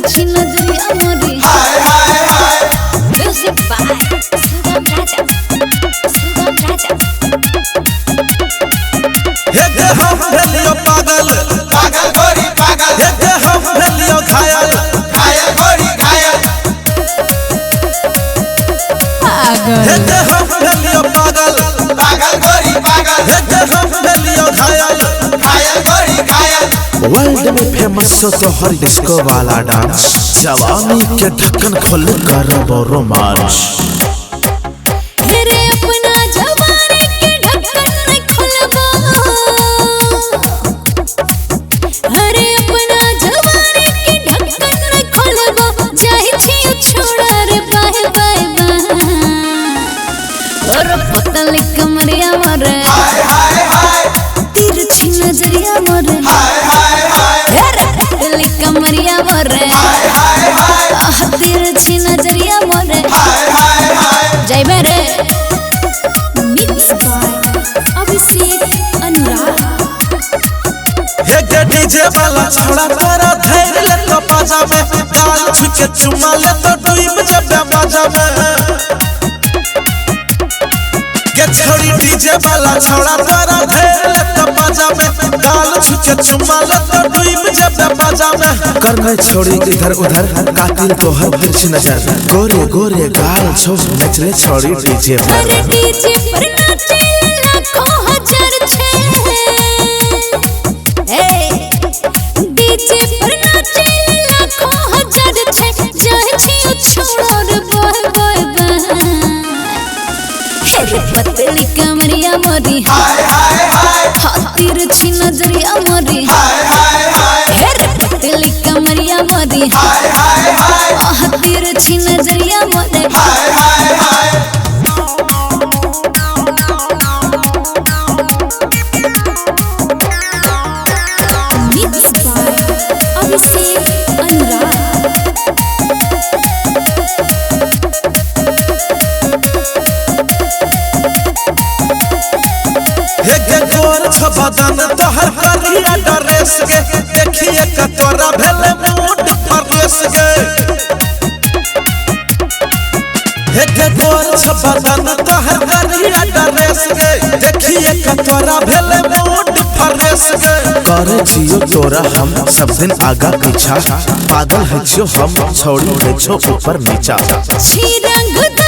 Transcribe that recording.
तिरछी नजरिया मोरी हाय हाय हाय म्यूजिक बाय सुगम राजा हे के हम भेलियो पागल पागल गोरी पागल हे के हम भेलियो घायल घायल गोरी घायल हे के हम भेलियो पागल पागल गोरी पागल हे के हम भेलियो घायल घायल गोरी घायल वर्ल्ड में फेमस हो तो हर डिस्को वाला डांस जवानी के ढक्कन खोल कर रोमांच हेरे अपना जवानी के ढक्कन न खोलबो हेरे अपना जवानी के ढक्कन न खोलबो जाहि छी छोड़ा रे बाहे बाहे और पतल कमरिया मोरे हाय हाय हाय तिरछी नजरिया मोरे हाय हाय हाय हेरे पतल कमरिया मोरे हाय हाय हाय तिरछी नजरिया मोरे हाय हाय हाय जय मेरे मिक्स बाय अभिषेक अनुराग हे के डीजे वाला छोड़ा तोरा धैर्य ले तो बाजा में काल छुके चुमा ले तो डूब जबे बाजा में के छोड़ी डीजे वाला छोड़ा तोरा धैर्य ले तो बाजा में काल छुके चुमा ले तो डूब जबे बाजा में करने छोड़ी इधर उधर कातिल तो हर तिरछी नजर गोरे गोरे गाल छो नचले छोड़ी डीजे पर अरे डीजे पर नाचे लाखों हजार छे डीजे पर नाचे लाखों हजार छे जाहि छी छोड़ बोल बोल हेरे पतली कमरिया मोरी हाय हाय हाय तिरछी नजरिया मोरी हाय हाय हाय हेरे पतली कमरिया मोरी हाय हाय हाय तिरछी नजरिया मोरे हाय हाय हाय मिक्स बाय अभिषेक अनुराग हे के गोर छबदन तोहर करिया ड्रेस के देखिए कटोरा भेले मूड परदेस के हे के गोर छबदन तोहर करिया ड्रेस के देखिए कटोरा भेले मूड परदेस के करे जियो तोरा हम सब दिन आगा पीछा पागल है जो हम छोड़ी है जो ऊपर नीचा छी रंग